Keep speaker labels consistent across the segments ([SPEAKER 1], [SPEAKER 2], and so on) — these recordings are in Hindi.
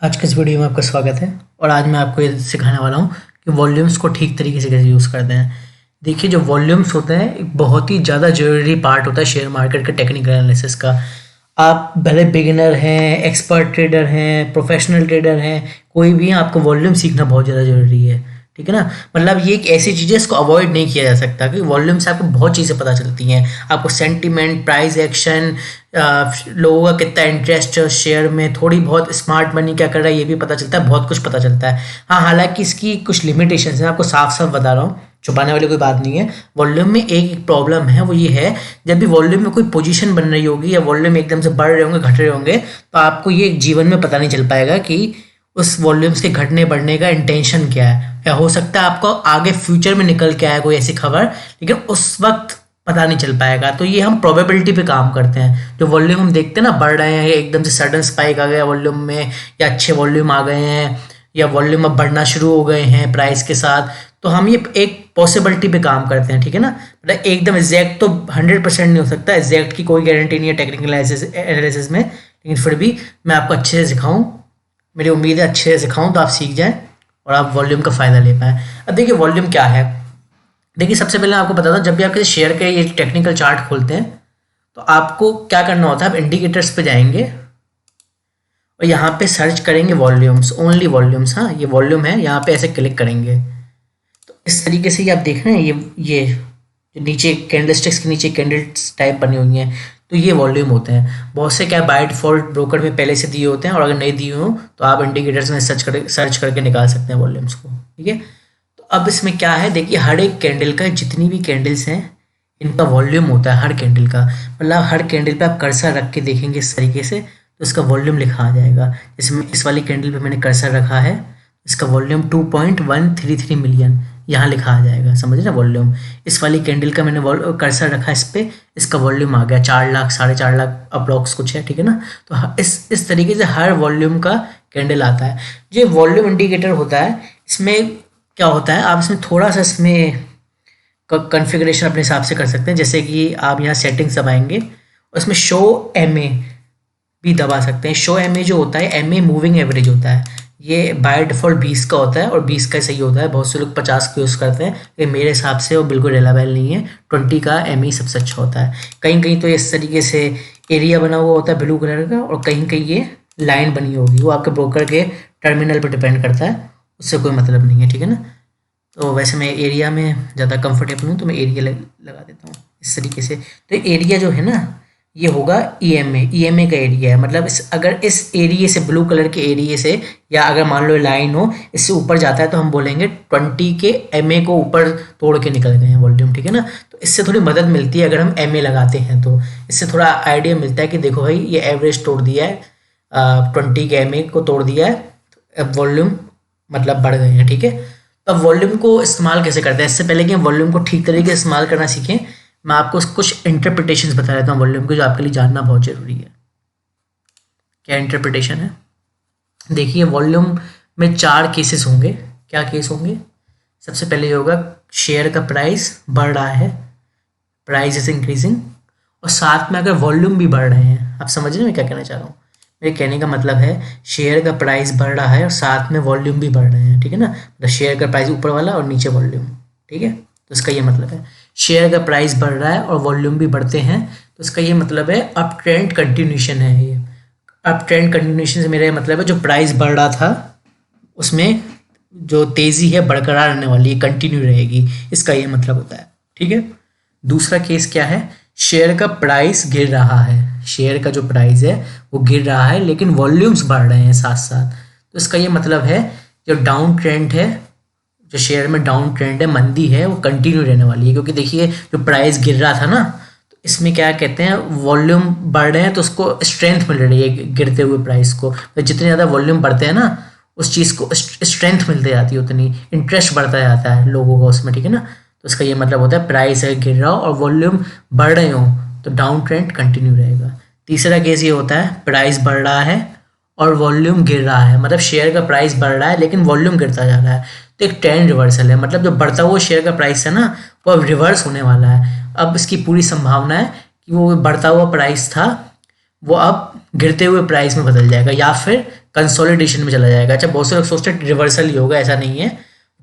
[SPEAKER 1] आज के इस वीडियो में आपका स्वागत है और आज मैं आपको ये सिखाने वाला हूँ कि वॉल्यूम्स को ठीक तरीके से कैसे यूज़ करते हैं। देखिए, जो वॉल्यूम्स होते हैं एक बहुत ही ज़्यादा ज़रूरी पार्ट होता है शेयर मार्केट के टेक्निकल एनालिसिस का। आप भले बिगिनर हैं, एक्सपर्ट ट्रेडर हैं, प्रोफेशनल ट्रेडर हैं, कोई भी हैं, आपको वॉल्यूम सीखना बहुत ज़्यादा ज़रूरी है। ठीक है ना? मतलब ये एक ऐसी चीज़ है, इसको अवॉइड नहीं किया जा सकता क्योंकि वॉल्यूम से आपको बहुत चीज़ें पता चलती हैं। आपको सेंटीमेंट, प्राइस एक्शन, लोगों का कितना इंटरेस्ट है शेयर में, थोड़ी बहुत स्मार्ट मनी क्या कर रहा है ये भी पता चलता है, बहुत कुछ पता चलता है। हाँ, हालांकि इसकी कुछ लिमिटेशंस हैं, आपको साफ साफ बता रहा हूँ, छुपाने वाली कोई बात नहीं है। वॉल्यूम में एक प्रॉब्लम है, वो ये है जब भी वॉल्यूम में कोई पोजीशन बन रही होगी या वॉल्यूम एकदम से बढ़ रहे होंगे, घट रहे होंगे, तो आपको ये जीवन में पता नहीं चल पाएगा कि उस वॉल्यूम्स के घटने बढ़ने का इंटेंशन क्या है। या हो सकता है आपको आगे फ्यूचर में निकल के आए कोई ऐसी खबर, लेकिन उस वक्त पता नहीं चल पाएगा। तो ये हम प्रोबेबिलिटी पे काम करते हैं। जो वॉल्यूम हम देखते हैं ना बढ़ रहे हैं, एकदम से सडन स्पाइक आ गया वॉल्यूम में, या अच्छे वॉल्यूम आ गए हैं, या वॉल्यूम अब बढ़ना शुरू हो गए हैं प्राइस के साथ, तो हम ये एक पॉसिबिलिटी पे काम करते हैं। ठीक है ना? मतलब एकदम एग्जैक्ट तो 100% नहीं हो सकता, एग्जैक्ट की कोई गारंटी नहीं है टेक्निकल एनालिसिस में, लेकिन फिर भी मैं आपको अच्छे से सिखाऊं, मेरी उम्मीद है अच्छे से सिखाऊं तो आप सीख जाएं और आप वॉल्यूम का फ़ायदा ले पाएँ। अब देखिए वॉल्यूम क्या है। देखिए, सबसे पहले आपको बताता हूँ, जब भी आप किसी शेयर के ये टेक्निकल चार्ट खोलते हैं तो आपको क्या करना होता है, आप इंडिकेटर्स पे जाएंगे और यहाँ पे सर्च करेंगे वॉल्यूम्स, ओनली वॉल्यूम्स। हाँ, ये वॉल्यूम है, यहाँ पे ऐसे क्लिक करेंगे तो इस तरीके से ये आप देख रहे हैं, ये जो नीचे कैंडलस्टिक्स के नीचे कैंडल्स टाइप बनी हुई हैं, तो ये वॉल्यूम होते हैं। बहुत से क्या बाय डिफॉल्ट ब्रोकर में पहले से दिए होते हैं, और अगर नहीं दिए हो तो आप इंडिकेटर्स में सर्च करके निकाल सकते हैं वॉल्यूम्स को। ठीक है? तो अब इसमें क्या है, देखिए हर एक कैंडल का, जितनी भी कैंडल्स हैं इनका वॉल्यूम होता है हर कैंडल का। मतलब हर कैंडल पे आप कर्सर रख के देखेंगे इस तरीके से, तो इसका वॉल्यूम लिखा आ जाएगा। इसमें इस वाली कैंडल पे मैंने कर्सर रखा है, इसका वॉल्यूम 2.133 मिलियन यहाँ लिखा आ जाएगा। समझ ना वॉल्यूम। इस वाली कैंडल का मैंने कर्सर रखा इस पे, इसका वॉल्यूम आ गया 4 लाख, 4.5 लाख अप्रॉक्स कुछ है। ठीक है ना? तो इस तरीके से हर वॉल्यूम का कैंडल आता है। जो वॉल्यूम इंडिकेटर होता है, इसमें क्या होता है, आप इसमें थोड़ा सा इसमें कॉन्फ़िगरेशन अपने हिसाब से कर सकते हैं। जैसे कि आप यहाँ सेटिंग्स दबाएंगे और इसमें शो एमए भी दबा सकते हैं। शो एमए जो होता है, एमए मूविंग एवरेज होता है, ये बाय डिफ़ॉल्ट 20 का होता है और 20 का सही होता है। बहुत से लोग 50 का यूज़ करते हैं, लेकिन मेरे हिसाब से वो बिल्कुल रिलायबल नहीं है। 20 का एमए सबसे अच्छा होता है। कहीं कहीं तो इस तरीके से एरिया बना हुआ होता है ब्लू कलर का, और कहीं कहीं ये लाइन बनी होगी, वो आपके ब्रोकर के टर्मिनल पर डिपेंड करता है, उससे कोई मतलब नहीं है। ठीक है ना? तो वैसे मैं एरिया में ज़्यादा कंफर्टेबल हूँ, तो मैं एरिया लगा देता हूँ इस तरीके से। तो एरिया जो है ना, ये होगा ईएमए का एरिया है। मतलब अगर इस एरिया से, ब्लू कलर के एरिया से, या अगर मान लो लाइन हो इससे ऊपर जाता है, तो हम बोलेंगे 20 के एमए को ऊपर तोड़ के निकल गए हैं वॉल्यूम। ठीक है ना? तो इससे थोड़ी मदद मिलती है अगर हम एमए लगाते हैं, तो इससे थोड़ा आइडिया मिलता है कि देखो भाई ये एवरेज तोड़ दिया है, 20 के एमए को तोड़ दिया है, तो अब वॉल्यूम मतलब बढ़ गए हैं। ठीक है? तो अब वॉल्यूम को इस्तेमाल कैसे करते हैं, इससे पहले कि हम वॉल्यूम को ठीक तरीके से इस्तेमाल करना सीखें, मैं आपको कुछ इंटरप्रिटेशंस बता देता हूँ वॉल्यूम के, जो आपके लिए जानना बहुत ज़रूरी है। क्या इंटरप्रिटेशन है? देखिए, वॉल्यूम में 4 केसेस होंगे। क्या केस होंगे? सबसे पहले ये होगा, शेयर का प्राइस बढ़ रहा है, प्राइस इज इंक्रीजिंग, और साथ में अगर वॉल्यूम भी बढ़ रहे हैं। आप समझ रहे हैं मैं क्या कहना चाह रहा हूँ? मेरे कहने का मतलब है, शेयर का प्राइस बढ़ रहा है और साथ में वॉल्यूम भी बढ़ रहे हैं। ठीक है ना? मतलब शेयर का प्राइस ऊपर वाला और नीचे वॉल्यूम। ठीक है? तो इसका ये मतलब है, शेयर का प्राइस बढ़ रहा है और वॉल्यूम भी बढ़ते हैं, तो इसका ये मतलब है अप ट्रेंड कंटिन्यूशन है। ये अप ट्रेंड कंटिन्यूशन से मेरा मतलब है, जो प्राइस बढ़ रहा था उसमें जो तेज़ी है बरकरार रहने वाली है, कंटिन्यू रहेगी, इसका ये मतलब होता है। ठीक है? दूसरा केस क्या है, शेयर का प्राइस गिर रहा है, शेयर का जो प्राइस है वो गिर रहा है, लेकिन वॉल्यूम्स बढ़ रहे हैं साथ साथ, तो इसका ये मतलब है जो डाउन ट्रेंड है, जो शेयर में डाउन ट्रेंड है, मंदी है, वो कंटिन्यू रहने वाली है। क्योंकि देखिए, जो प्राइस गिर रहा था ना, तो इसमें क्या कहते हैं, वॉल्यूम बढ़ रहे हैं तो उसको स्ट्रेंथ मिल रही है गिरते हुए प्राइस को। तो जितने ज़्यादा वॉल्यूम बढ़ते हैं ना, उस चीज़ को स्ट्रेंथ मिलती जाती है, उतनी इंटरेस्ट बढ़ता जाता है लोगों का उसमें। ठीक है ना? तो इसका ये मतलब होता है, प्राइस अगर गिर रहा हो और वॉल्यूम बढ़ रहे हो तो डाउन ट्रेंड कंटिन्यू रहेगा। तीसरा केस ये होता है, प्राइस बढ़ रहा है और वॉल्यूम गिर रहा है, मतलब शेयर का प्राइस बढ़ रहा है लेकिन वॉल्यूम गिरता जा रहा है, तो एक ट्रेंड रिवर्सल है। मतलब जो बढ़ता हुआ शेयर का प्राइस है ना, वो अब रिवर्स होने वाला है। अब इसकी पूरी संभावना है कि वो बढ़ता हुआ प्राइस था, वो अब गिरते हुए प्राइस में बदल जाएगा, या फिर कंसोलिडेशन में चला जाएगा। अच्छा, बहुत से लोग सोचते हैं रिवर्सल ही होगा, ऐसा नहीं है,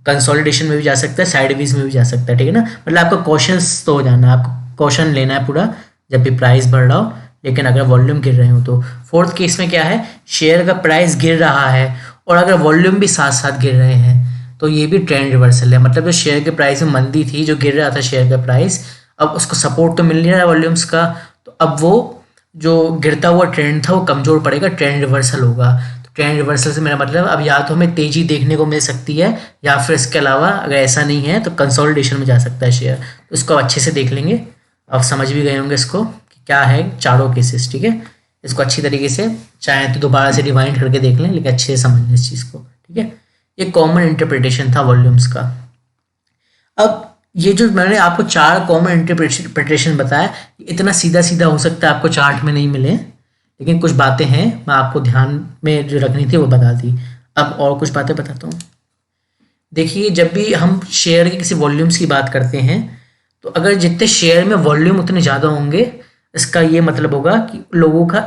[SPEAKER 1] कंसोलिडेशन में भी जा सकता है, साइडवेज में भी जा सकता है, ठीक है ना। मतलब आपको कॉशंस तो हो जाना है, आपको कॉशन लेना है पूरा जब भी प्राइस बढ़ रहा हो, लेकिन अगर वॉल्यूम गिर रहे हो तो। फोर्थ केस में क्या है, शेयर का प्राइस गिर रहा है और अगर वॉल्यूम भी साथ साथ गिर रहे हैं तो ये भी ट्रेंड रिवर्सल है। मतलब जो शेयर के प्राइस में मंदी थी, जो गिर रहा था शेयर का प्राइस, अब उसको सपोर्ट तो मिल नहीं रहा है वॉल्यूम्स का, तो अब वो जो गिरता हुआ ट्रेंड था वो कमजोर पड़ेगा, ट्रेंड रिवर्सल होगा। तो ट्रेंड रिवर्सल से मेरा मतलब अब या तो हमें तेजी देखने को मिल सकती है या फिर इसके अलावा अगर ऐसा नहीं है तो कंसोलिडेशन में जा सकता है शेयर। तो इसको अच्छे से देख लेंगे, आप समझ भी गए होंगे इसको कि क्या है चारों केसेस, ठीक है। इसको अच्छी तरीके से चाहे तो दोबारा से रिवाइंड करके देख लें, लेकिन अच्छे से समझ लें इस चीज़ को, ठीक है। ये कॉमन इंटरप्रिटेशन था वॉल्यूम्स का। अब ये जो मैंने आपको 4 कॉमन इंटरप्रिटेशन बताया, इतना सीधा सीधा हो सकता है आपको चार्ट में नहीं मिले, लेकिन कुछ बातें हैं मैं आपको ध्यान में जो रखनी थी वो बता दी। अब और कुछ बातें बताता हूँ। देखिए, जब भी हम शेयर के किसी वॉल्यूम्स की बात करते हैं तो अगर जितने शेयर में वॉल्यूम उतने ज़्यादा होंगे, इसका ये मतलब होगा कि लोगों का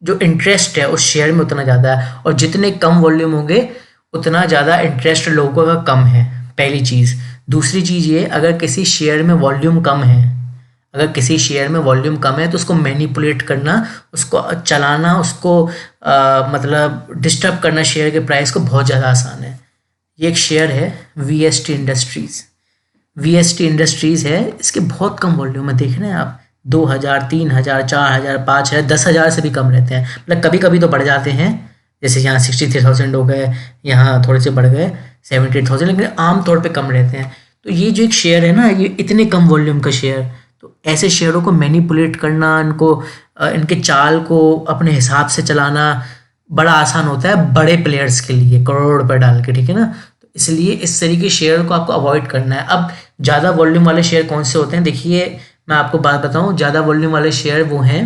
[SPEAKER 1] जो इंटरेस्ट है उस शेयर में उतना ज़्यादा है, और जितने कम वॉल्यूम होंगे उतना ज़्यादा इंटरेस्ट लोगों का कम है, पहली चीज़। दूसरी चीज़ ये, अगर किसी शेयर में वॉल्यूम कम है, अगर किसी शेयर में वॉल्यूम कम है तो उसको मैनिपुलेट करना, उसको चलाना, उसको मतलब डिस्टर्ब करना शेयर के प्राइस को बहुत ज़्यादा आसान है। ये एक शेयर है वीएसटी इंडस्ट्रीज़। वीएसटी इंडस्ट्रीज़ है, इसके बहुत कम वॉल्यूम है, देख रहे हैं आप, 2000, 3000, 4000, 5000, 10,000 से भी कम रहते हैं। मतलब कभी कभी तो बढ़ जाते हैं, जैसे यहाँ 63,000 हो गए, यहाँ थोड़े से बढ़ गए 78,000, लेकिन आमतौर पे कम रहते हैं। तो ये जो एक शेयर है ना, ये इतने कम वॉल्यूम का शेयर, तो ऐसे शेयरों को मैनिपुलेट करना, इनको इनके चाल को अपने हिसाब से चलाना बड़ा आसान होता है बड़े प्लेयर्स के लिए, करोड़ रुपये डाल के, ठीक है ना। तो इसलिए इस तरीके के शेयर को आपको अवॉइड करना है। अब ज़्यादा वॉल्यूम वाले शेयर कौन से होते हैं, देखिए मैं आपको बात बताऊं, ज़्यादा वॉल्यूम वाले शेयर वो हैं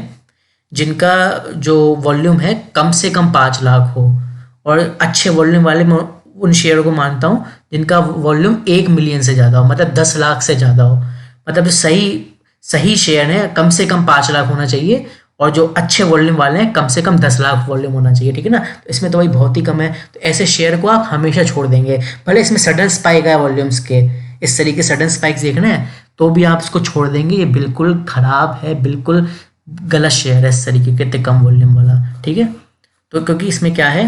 [SPEAKER 1] जिनका जो वॉल्यूम है कम से कम 5 लाख हो, और अच्छे वॉल्यूम वाले मैं उन शेयरों को मानता हूं जिनका वॉल्यूम 1 मिलियन से ज़्यादा हो, मतलब 10 लाख से ज़्यादा हो। मतलब जो सही शेयर है कम से कम 5 लाख होना चाहिए, और जो अच्छे वॉल्यूम वाले हैं कम से कम 10 लाख वॉल्यूम होना चाहिए, ठीक है ना। तो इसमें तो भाई बहुत ही कम है, तो ऐसे शेयर को आप हमेशा छोड़ देंगे। भले इसमें सडन स्पाइक है वॉल्यूम्स के, इस तरीके सडन स्पाइक्स देखना है तो भी आप इसको छोड़ देंगे, ये बिल्कुल ख़राब है, बिल्कुल गलत शेयर है इस तरीके के इतने कम वॉल्यूम वाला, ठीक है। तो क्योंकि इसमें क्या है,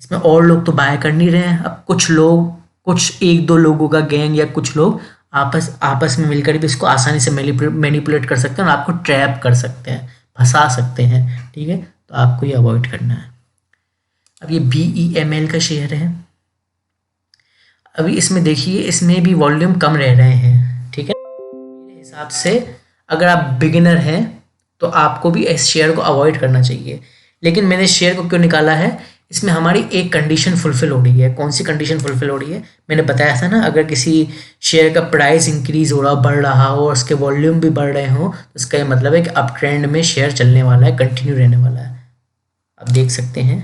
[SPEAKER 1] इसमें और लोग तो बाय कर नहीं रहे हैं, अब कुछ लोग, कुछ 1-2 लोगों का गैंग या कुछ लोग आपस में मिलकर भी इसको आसानी से मैनिपुलेट कर सकते हैं और आपको ट्रैप कर सकते हैं, फंसा सकते हैं, ठीक है। तो आपको ये अवॉइड करना है। अब ये BEML का शेयर है, अभी इसमें देखिए इसमें भी वॉल्यूम कम रह रहे हैं, ठीक है। मेरे हिसाब से अगर आप बिगिनर हैं तो आपको भी इस शेयर को अवॉइड करना चाहिए। लेकिन मैंने इस शेयर को क्यों निकाला है, इसमें हमारी एक कंडीशन फुलफिल हो रही है। कौन सी कंडीशन फुलफिल हो रही है, मैंने बताया था ना, अगर किसी शेयर का प्राइस इंक्रीज हो रहा हो, बढ़ रहा हो और उसके वॉल्यूम भी बढ़ रहे हो, तो इसका ये मतलब है कि अप ट्रेंड में शेयर चलने वाला है, कंटिन्यू रहने वाला है। आप देख सकते हैं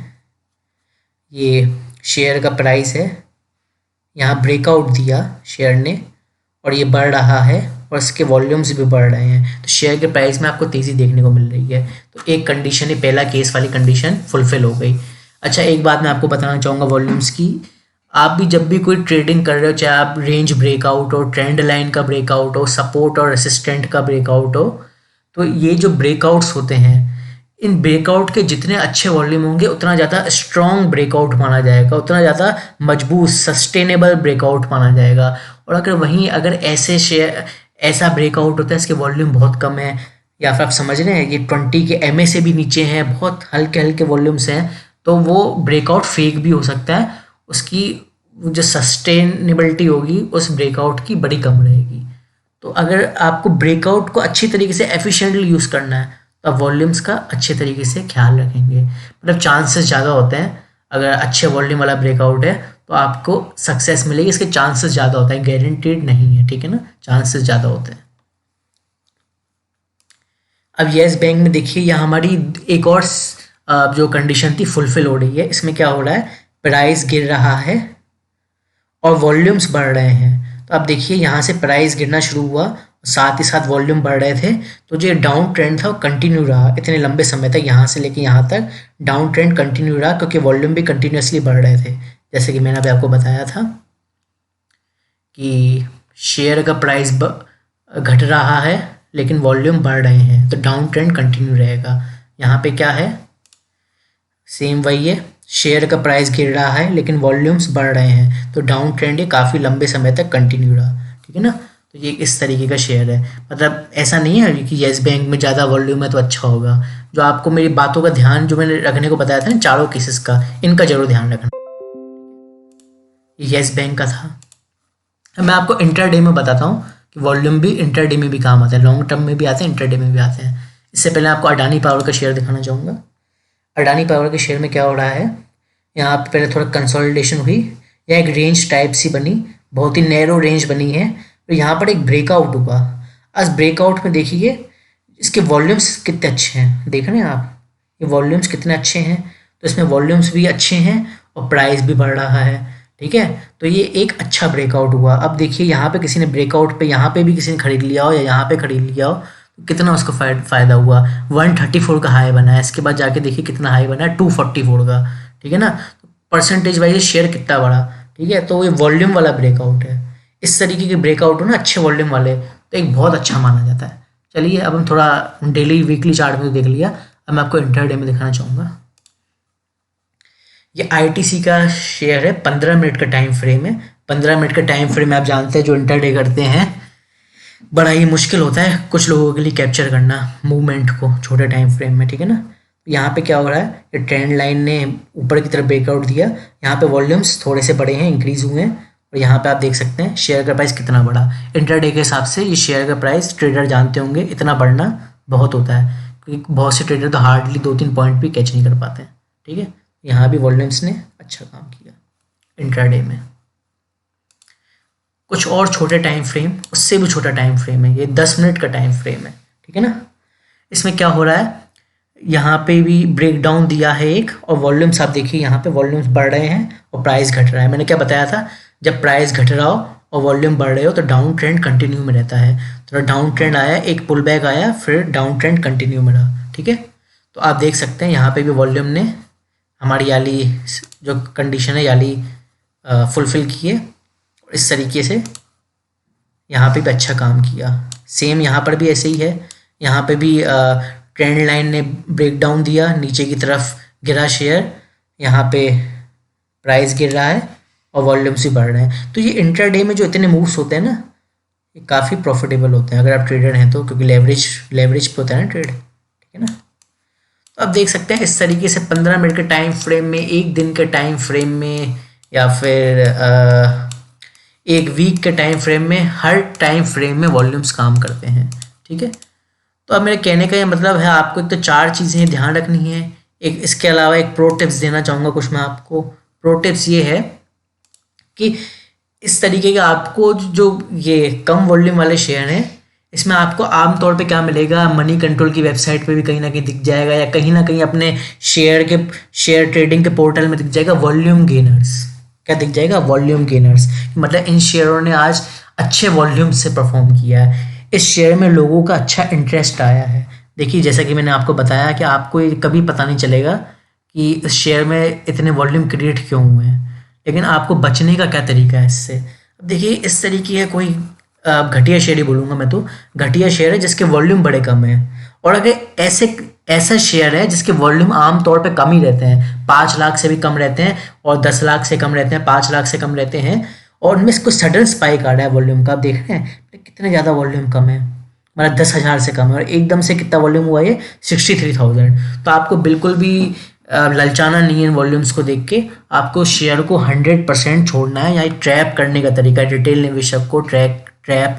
[SPEAKER 1] ये शेयर का प्राइस है, यहाँ ब्रेकआउट दिया शेयर ने और ये बढ़ रहा है और इसके वॉल्यूम्स भी बढ़ रहे हैं, तो शेयर के प्राइस में आपको तेज़ी देखने को मिल रही है। तो एक कंडीशन, ये पहला केस वाली कंडीशन फुलफिल हो गई। अच्छा, एक बात मैं आपको बताना चाहूँगा वॉल्यूम्स की, आप भी जब भी कोई ट्रेडिंग कर रहे हो, चाहे आप रेंज ब्रेकआउट हो, ट्रेंड लाइन का ब्रेकआउट हो, सपोर्ट और रेसिस्टेंट का ब्रेकआउट हो, तो ये जो ब्रेकआउट्स होते हैं, इन ब्रेकआउट के जितने अच्छे वॉल्यूम होंगे उतना ज़्यादा स्ट्रॉन्ग ब्रेकआउट माना जाएगा, उतना ज़्यादा मजबूत सस्टेनेबल ब्रेकआउट माना जाएगा। और अगर ऐसा ब्रेकआउट होता है इसके वॉल्यूम बहुत कम है, या फिर आप समझ रहे हैं ये 20 के MA से भी नीचे हैं, बहुत हल्के हल्के वॉल्यूम्स हैं, तो वो ब्रेकआउट फेक भी हो सकता है, उसकी जो सस्टेनेबिलिटी होगी उस ब्रेकआउट की बड़ी कम रहेगी। तो अगर आपको ब्रेकआउट को अच्छी तरीके से एफिशिएंटली यूज़ करना है तो आप वॉल्यूम्स का अच्छे तरीके से ख्याल रखेंगे। मतलब चांसेस ज़्यादा होते हैं, अगर अच्छे वॉल्यूम वाला ब्रेकआउट है तो आपको सक्सेस मिलेगी, इसके चांसेस ज़्यादा होता है, गारंटीड नहीं है, ठीक है ना, चांसेस ज़्यादा होते हैं। अब येस बैंक में देखिए, यहाँ हमारी एक और जो कंडीशन थी फुलफिल हो रही है। इसमें क्या हो रहा है, प्राइस गिर रहा है और वॉल्यूम्स बढ़ रहे हैं। तो अब देखिए यहाँ से प्राइस गिरना शुरू हुआ साथ ही साथ वॉल्यूम बढ़ रहे थे, तो जो डाउन ट्रेंड था वो कंटिन्यू रहा इतने लंबे समय तक, यहाँ से लेके यहाँ तक डाउन ट्रेंड कंटिन्यू रहा, क्योंकि वॉल्यूम भी कंटिन्यूसली बढ़ रहे थे। जैसे कि मैंने अभी आपको बताया था कि शेयर का प्राइस घट रहा है लेकिन वॉल्यूम बढ़ रहे हैं, तो डाउन ट्रेंड कंटिन्यू रहेगा। यहाँ पे क्या है, सेम वही है, शेयर का प्राइस गिर रहा है लेकिन वॉल्यूम्स बढ़ रहे हैं, तो डाउन ट्रेंड ये काफ़ी लंबे समय तक कंटिन्यू रहा, ठीक है ना। तो ये इस तरीके का शेयर है, मतलब ऐसा नहीं है कि येस बैंक में ज़्यादा वॉल्यूम है तो अच्छा होगा। जो आपको मेरी बातों का ध्यान जो मैंने रखने को बताया था ना, चारों केसेस का, इनका जरूर ध्यान रखना। येस बैंक का था। अब मैं आपको इंटरडे में बताता हूँ कि वॉल्यूम भी इंटरडे में भी काम आता है, लॉन्ग टर्म में भी आते हैं, इंटरडे में भी आते हैं। इससे पहले आपको अडानी पावर का शेयर दिखाना चाहूँगा। अडानी पावर के शेयर में क्या हो रहा है, यहाँ पे पहले थोड़ा कंसोलिडेशन हुई, या एक रेंज टाइप सी बनी, बहुत ही नैरो रेंज बनी है, तो यहाँ पर एक ब्रेकआउट हुआ। आज ब्रेकआउट में देखिए इसके वॉल्यूम्स कितने अच्छे हैं, देख रहे हैं आप, ये वॉल्यूम्स कितने अच्छे हैं, तो इसमें वॉल्यूम्स भी अच्छे हैं और प्राइस भी बढ़ रहा है, ठीक है। तो ये एक अच्छा ब्रेकआउट हुआ। अब देखिए यहाँ पे किसी ने ब्रेकआउट पे, यहाँ पे भी किसी ने खरीद लिया हो या यहाँ पे खरीद लिया हो, तो कितना उसको फ़ायदा हुआ। 134 का हाई बना है, इसके बाद जाके देखिए कितना हाई बना है, 244 का, ठीक है ना। तो परसेंटेज वाइज शेयर कितना बड़ा, ठीक है। तो ये वॉल्यूम वाला ब्रेकआउट है, इस तरीके के ब्रेकआउट हो ना अच्छे वॉल्यूम वाले, तो एक बहुत अच्छा माना जाता है। चलिए अब हम थोड़ा डेली वीकली चार्ट में देख लिया, अब मैं आपको इंटरडे में दिखाना चाहूँगा। ये आईटीसी का शेयर है, 15 मिनट का टाइम फ्रेम है। 15 मिनट का टाइम फ्रेम में आप जानते हैं जो इंटरडे करते हैं बड़ा ही मुश्किल होता है कुछ लोगों के लिए कैप्चर करना मूवमेंट को छोटे टाइम फ्रेम में, ठीक है ना। यहाँ पे क्या हो रहा है, ये ट्रेंड लाइन ने ऊपर की तरफ ब्रेकआउट दिया, यहाँ पे वॉल्यूम्स थोड़े से बड़े हैं, इंक्रीज हुए हैं, और यहाँ पे आप देख सकते हैं शेयर का प्राइस कितना बड़ा। इंटरडे के हिसाब से ये शेयर का प्राइस ट्रेडर जानते होंगे इतना बढ़ना बहुत होता है, क्योंकि बहुत से ट्रेडर तो हार्डली 2-3 पॉइंट भी कैच नहीं कर पाते हैं, ठीक है। यहाँ भी वॉल्यूम्स ने अच्छा काम किया इंट्राडे में। कुछ और छोटे टाइम फ्रेम, उससे भी छोटा टाइम फ्रेम है, ये 10 मिनट का टाइम फ्रेम है, ठीक है ना। इसमें क्या हो रहा है, यहाँ पे भी ब्रेक डाउन दिया है एक, और वॉल्यूम्स आप देखिए यहाँ पे वॉल्यूम्स बढ़ रहे हैं और प्राइस घट रहा है। मैंने क्या बताया था, जब प्राइस घट रहा हो और वॉल्यूम बढ़ रहे हो तो डाउन ट्रेंड कंटिन्यू में रहता है। तो डाउन ट्रेंड आया, एक पुल बैक आया, फिर डाउन ट्रेंड कंटिन्यू में रहा, ठीक है। तो आप देख सकते हैं यहाँ पे भी वॉल्यूम ने हमारी याली जो कंडीशन है याली फुलफिल की है, और इस तरीके से यहाँ पे भी अच्छा काम किया। सेम यहाँ पर भी ऐसे ही है, यहाँ पे भी ट्रेंड लाइन ने ब्रेक डाउन दिया, नीचे की तरफ गिरा शेयर, यहाँ पे प्राइस गिर रहा है और वॉल्यूम्स भी बढ़ रहे हैं। तो ये इंट्राडे में जो इतने मूव्स होते हैं ना, ये काफ़ी प्रॉफिटेबल होते हैं अगर आप ट्रेडर हैं तो, क्योंकि लेवरेज पे होता है ना ट्रेड, ठीक है ना। तो आप देख सकते हैं इस तरीके से 15 मिनट के टाइम फ्रेम में, एक दिन के टाइम फ्रेम में, या फिर एक वीक के टाइम फ्रेम में, हर टाइम फ्रेम में वॉल्यूम्स काम करते हैं, ठीक है। तो अब मेरे कहने का ये मतलब है, आपको एक तो 4 चीज़ें ध्यान रखनी है। एक इसके अलावा एक प्रो टिप्स देना चाहूँगा कुछ मैं आपको। प्रो टिप्स ये है कि इस तरीके का आपको जो ये कम वॉल्यूम वाले शेयर हैं, इसमें आपको आमतौर पे क्या मिलेगा, मनी कंट्रोल की वेबसाइट पे भी कहीं ना कहीं दिख जाएगा, या कहीं ना कहीं अपने शेयर ट्रेडिंग के पोर्टल में दिख जाएगा वॉल्यूम गेनर्स। क्या दिख जाएगा, वॉल्यूम गेनर्स, मतलब इन शेयरों ने आज अच्छे वॉल्यूम से परफॉर्म किया है, इस शेयर में लोगों का अच्छा इंटरेस्ट आया है। देखिए जैसा कि मैंने आपको बताया कि आपको ये कभी पता नहीं चलेगा कि इस शेयर में इतने वॉल्यूम क्रिएट क्यों हुए हैं, लेकिन आपको बचने का क्या तरीका है इससे। अब देखिए इस तरीके है, कोई घटिया शेयर ही बोलूँगा मैं तो, घटिया शेयर है जिसके वॉल्यूम बड़े कम है, और अगर ऐसा शेयर है जिसके वॉल्यूम आमतौर पे कम ही रहते हैं, 5 लाख से भी कम रहते हैं, और 10 लाख से कम रहते हैं, 5 लाख से कम रहते हैं, और उनमें कुछ सडन स्पाइक आ रहा है वॉल्यूम का। आप देख रहे हैं कितने ज़्यादा वॉल्यूम कम है, मतलब 10,000 से कम है, और एकदम से कितना वॉल्यूम हुआ है, 63,000। तो आपको बिल्कुल भी ललचाना नहीं है वॉल्यूम्स को देख के, आपको शेयर को 100% छोड़ना है। या ट्रैप करने का तरीका, रिटेल निवेशक को ट्रैप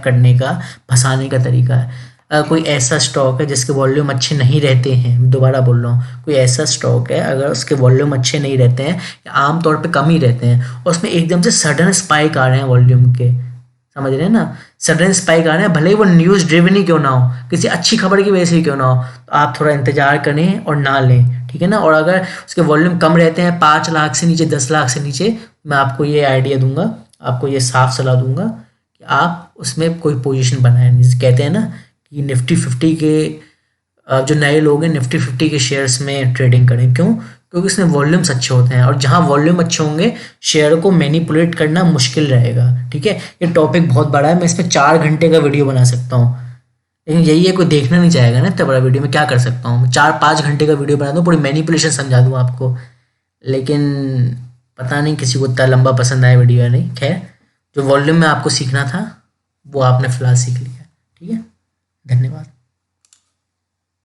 [SPEAKER 1] करने का, फंसाने का तरीका है। कोई ऐसा स्टॉक है जिसके वॉल्यूम अच्छे नहीं रहते हैं, दोबारा बोल रहा हूँ, कोई ऐसा स्टॉक है अगर उसके वॉल्यूम अच्छे नहीं रहते हैं, आमतौर पे कम ही रहते हैं, और उसमें एकदम से सडन स्पाइक आ रहे हैं वॉल्यूम के, समझ रहे हैं ना, सडन स्पाइक आ रहे हैं, भले ही वो न्यूज़ ड्रिवन ही क्यों ना हो, किसी अच्छी खबर की वजह से ही क्यों ना हो, तो आप थोड़ा इंतजार करें और ना लें, ठीक है ना। और अगर उसके वॉल्यूम कम रहते हैं, 5 लाख से नीचे, 10 लाख से नीचे, मैं आपको ये आइडिया दूंगा, आपको ये साफ सलाह दूंगा कि कि आप उसमें कोई पोजीशन बनाएं। जैसे कहते हैं ना कि निफ्टी 50 के जो नए लोग हैं निफ्टी 50 के शेयर्स में ट्रेडिंग करें। क्यों? क्योंकि इसमें वॉल्यूम्स अच्छे होते हैं और जहाँ वॉल्यूम अच्छे होंगे शेयर को मैनिपुलेट करना मुश्किल रहेगा। ठीक है, ये टॉपिक बहुत बड़ा है, मैं इसमें 4 घंटे का वीडियो बना सकता हूँ, लेकिन यही है कोई देखना नहीं चाहेगा ना इतना बड़ा वीडियो। में क्या कर सकता हूँ, 4-5 घंटे का वीडियो बना दूँ, पूरी मैनिपुलेशन समझा दूँ आपको, लेकिन पता नहीं किसी को इतना लंबा पसंद आया वीडियो या नहीं। खैर, जो वॉल्यूम में आपको सीखना था वो आपने फिलहाल सीख लिया। ठीक है, धन्यवाद।